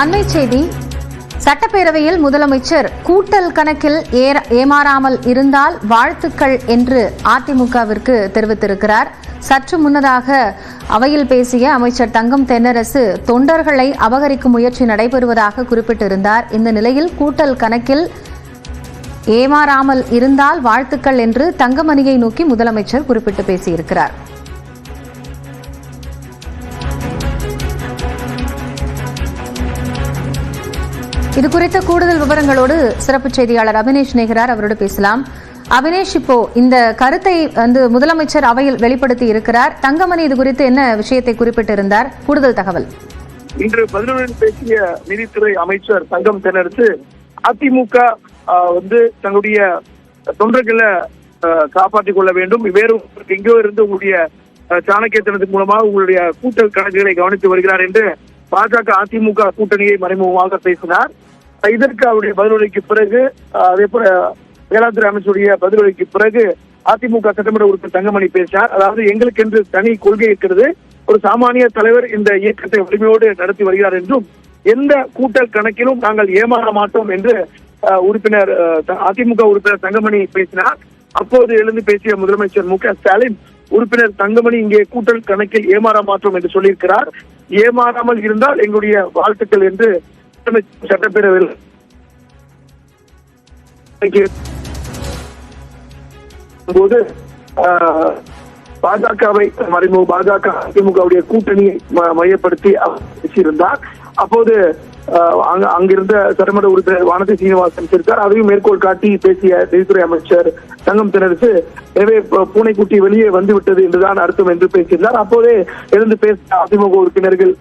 அண்மை செய்தி. சட்டப்பேரவையில் முதலமைச்சர் கூட்டல் கணக்கில் ஏமாறாமல் இருந்தால் வாழ்த்துக்கள் என்று அதிமுகவிற்கு தெரிவித்திருக்கிறார். சற்று முன்னதாக அவையில் பேசிய அமைச்சர் தங்கம் தென்னரசு தொண்டர்களை அபகரிக்கும் முயற்சி நடைபெறுவதாக குறிப்பிட்டிருந்தார். இந்த நிலையில் கூட்டல் கணக்கில் ஏமாறாமல் இருந்தால் வாழ்த்துக்கள் என்று தங்கமணியை நோக்கி முதலமைச்சர் குறிப்பிட்டு பேசியிருக்கிறார். இது குறித்த கூடுதல் விவரங்களோடு சிறப்பு செய்தியாளர் அபினேஷ் நேகிறார். அவரோடு பேசலாம். அபினேஷ், இப்போ இந்த கருத்தை முதலமைச்சர் அவையில் வெளிப்படுத்தி இருக்கிறார். தங்கமணி இது குறித்து என்ன விஷயத்தை குறிப்பிட்டிருந்தார்? கூடுதல் தகவல். இன்று பதிலுடன் பேசிய நிதித்துறை அமைச்சர் தங்கம் தென்னரசு அதிமுக தங்களுடைய தொண்டர்களை காப்பாற்றிக் கொள்ள வேண்டும், வேறு எங்கோ இருந்து உங்களுடைய சாணக்கியத்தனத்தின் மூலமாக உங்களுடைய கூட்டல் கணக்குகளை கவனித்து வருகிறார் என்று பாஜக அதிமுக கூட்டணியை மறைமுகமாக பேசினார். இதற்கு அவருடைய பதிலுரைக்கு பிறகு, அதே போல வேளாண்துறை அமைச்சருடைய பதிலுரைக்கு பிறகு அதிமுக சட்டமன்ற உறுப்பினர் தங்கமணி பேசினார். அதாவது எங்களுக்கென்று தனி கொள்கை இருக்கிறது, ஒரு சாமானிய தலைவர் இந்த இயக்கத்தை வலிமையோடு நடத்தி வருகிறார் என்றும் எந்த கூட்டல் கணக்கிலும் நாங்கள் ஏமாற மாட்டோம் என்று அதிமுக உறுப்பினர் தங்கமணி பேசினார். அப்போது எழுந்து பேசிய முதலமைச்சர் மு.க.ஸ்டாலின் உறுப்பினர் தங்கமணி இங்கே கூட்டல் கணக்கில் ஏமாற மாட்டோம் என்று சொல்லியிருக்கிறார். ஏமாறாமல் இருந்தால் எங்களுடைய வாழ்த்துக்கள் என்று சட்டப்பேரவையில் போது பாஜகவை பாஜக அதிமுகவுடைய கூட்டணியை மையப்படுத்தி பேசியிருந்தார். அப்போது அங்கிருந்த சட்டமன்ற உறுப்பினர் வானதி சீனிவாசன் இருக்கார். அதையும் மேற்கோள் காட்டி பேசிய நிதித்துறை அமைச்சர் தங்கம் தென்னரசு எனவே பூனைக்குட்டி வெளியே வந்துவிட்டது என்றுதான் அர்த்தம் என்று பேசியிருந்தார். அப்போதே எழுந்து பேச அதிமுக உறுப்பினர்கள்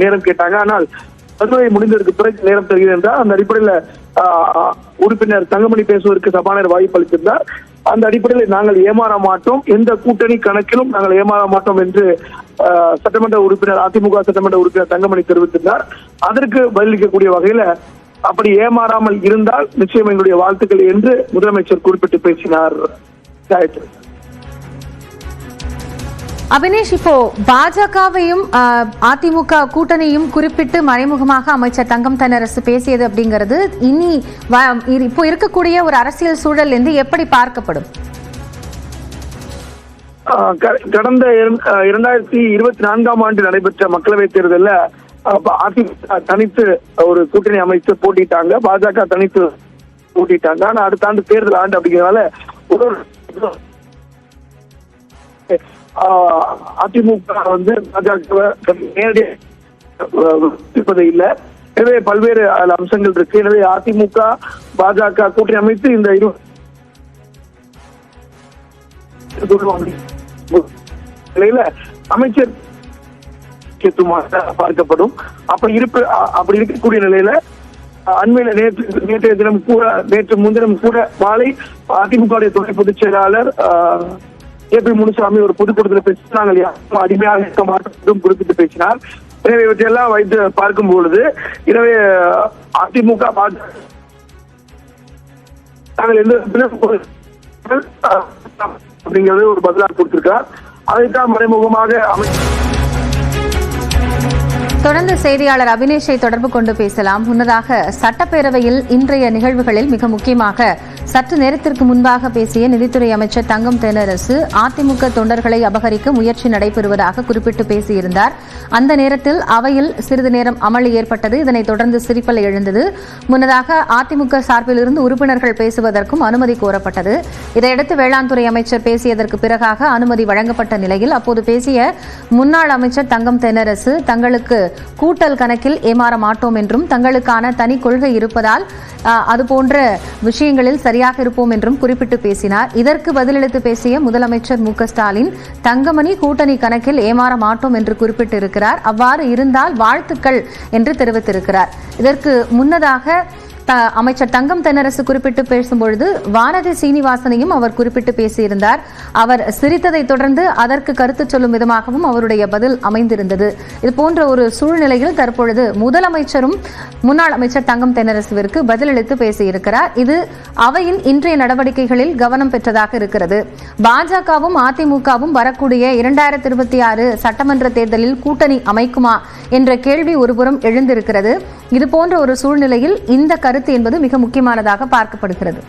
நேரம் கேட்டாங்க. ஆனால் பதிலுரை முடிந்ததற்கு பிறகு நேரம் தருகிறது என்றால் அந்த அடிப்படையில் உறுப்பினர் தங்கமணி பேசுவதற்கு சபாநாயகர் வாய்ப்பு அளித்திருந்தார். அந்த அடிப்படையில் நாங்கள் ஏமாற மாட்டோம், எந்த கூட்டணி கணக்கிலும் நாங்கள் ஏமாற மாட்டோம் என்று சட்டமன்ற உறுப்பினர் அதிமுக சட்டமன்ற உறுப்பினர் தங்கமணி தெரிவித்திருந்தார். அதற்கு பதிலளிக்கக்கூடிய வகையில அப்படி ஏமாறாமல் இருந்தால் நிச்சயம் எங்களுடைய வாழ்த்துக்கள் என்று முதலமைச்சர் குறிப்பிட்டு பேசினார். அபினேஷ், இப்போ பாஜகவையும் அதிமுக கூட்டணியும் குறிப்பிட்டு மறைமுகமாக அமைச்சர் தங்கம் தென்னரசு பேசியது அப்படிங்கிறது இனி இப்போ இருக்கக்கூடிய ஒரு அரசியல் சூழல் என்று எப்படி பார்க்கப்படும்? கடந்த 2024ஆம் ஆண்டு நடைபெற்ற மக்களவைத் தேர்தலில் அதிமுக தனித்து ஒரு கூட்டணி அமைத்து போட்டிட்டாங்க, பாஜக தனித்து போட்டிட்டாங்க. ஆனா அடுத்த ஆண்டு தேர்தல் ஆண்டு அப்படிங்கிறதுனால அதிமுக பாஜக நேரடியாக இல்லை. எனவே பல்வேறு அம்சங்கள் இருக்கு. எனவே அதிமுக பாஜக கூட்டணி அமைத்து இந்த நிலையில அமைச்சர் பார்க்கப்படும். அப்படி இருக்கக்கூடிய நிலையில அண்மையில நேற்றைய தினம் கூட நேற்று முன்தினம் கூட மாலை அதிமுக துணை பொதுச் செயலாளர் ஏபி முனுசாமி ஒரு பொதுக்கூட்டத்தில் பேசி நாங்கள் யாரும் அடிமையாக இருக்க மாட்டோம் குறிப்பிட்டு பேசினார். எனவே இவற்றையெல்லாம் வைத்து பார்க்கும் பொழுது எனவே அதிமுக நாங்கள் எந்த அப்படிங்கறது ஒரு பதிலாக கொடுத்திருக்கார். அதைத்தான் மறைமுகமாக தொடர்ந்து செய்தியாளர் அபினேஷை தொடர்பு கொண்டு பேசலாம். முன்னதாக சட்டப்பேரவையில் இன்றைய நிகழ்வுகளில் மிக முக்கியமாக சற்று நேரத்திற்கு முன்பாக பேசிய நிதித்துறை அமைச்சர் தங்கம் தென்னரசு அதிமுக தொண்டர்களை அபகரிக்க முயற்சி நடைபெறுவதாக குறிப்பிட்டு பேசியிருந்தார். அந்த நேரத்தில் அவையில் சிறிது நேரம் அமளி ஏற்பட்டது. இதனைத் தொடர்ந்து சிரிப்பலை எழுந்தது. முன்னதாக அதிமுக சார்பில் இருந்து உறுப்பினர்கள் பேசுவதற்கும் அனுமதி கோரப்பட்டது. இதையடுத்து வேளாண்துறை அமைச்சர் பேசியதற்கு பிறகாக அனுமதி வழங்கப்பட்ட நிலையில் அப்போது பேசிய முன்னாள் அமைச்சர் தங்கம் தென்னரசு தங்களுக்கு கூட்டல் கணக்கில் ஏமாற மாட்டோம் என்றும் தங்களுக்கான தனி கொள்கை இருப்பதால் அதுபோன்ற விஷயங்களில் சரியாக இருப்போம் என்றும் குறிப்பிட்டு பேசினார். இதற்கு பதிலளித்து பேசிய முதலமைச்சர் மு.க.ஸ்டாலின் தங்கமணி கூட்டணி கணக்கில் ஏமாற மாட்டோம் என்று குறிப்பிட்டிருக்கிறார். அவ்வாறு இருந்தால் வாழ்த்துக்கள் என்று தெரிவித்திருக்கிறார். இதற்கு முன்னதாக அமைச்சர் தங்கம் தென்னரசு குறிப்பிட்டு பேசும்பொழுது வானதி சீனிவாசனையும் அவர் குறிப்பிட்டு பேசியிருந்தார். அவர் சிரித்ததை தொடர்ந்து அதற்கு கருத்து சொல்லும் விதமாகவும் அவருடைய பதில் அமைந்திருந்தது. இதுபோன்ற ஒரு சூழ்நிலையில் தற்பொழுது முதலமைச்சரும் முன்னாள் அமைச்சர் தங்கம் தென்னரசுவிற்கு பதிலளித்து பேசியிருக்கிறார். இது அவையின் இன்றைய நடவடிக்கைகளில் கவனம் பெற்றதாக இருக்கிறது. பாஜகவும் அதிமுகவும் வரக்கூடிய 2026 சட்டமன்ற தேர்தலில் கூட்டணி அமைக்குமா என்ற கேள்வி ஒருபுறம் எழுந்திருக்கிறது. இது போன்ற ஒரு சூழ்நிலையில் இந்த கருத்து என்பது மிக முக்கியமானதாக பார்க்கப்படுகிறது.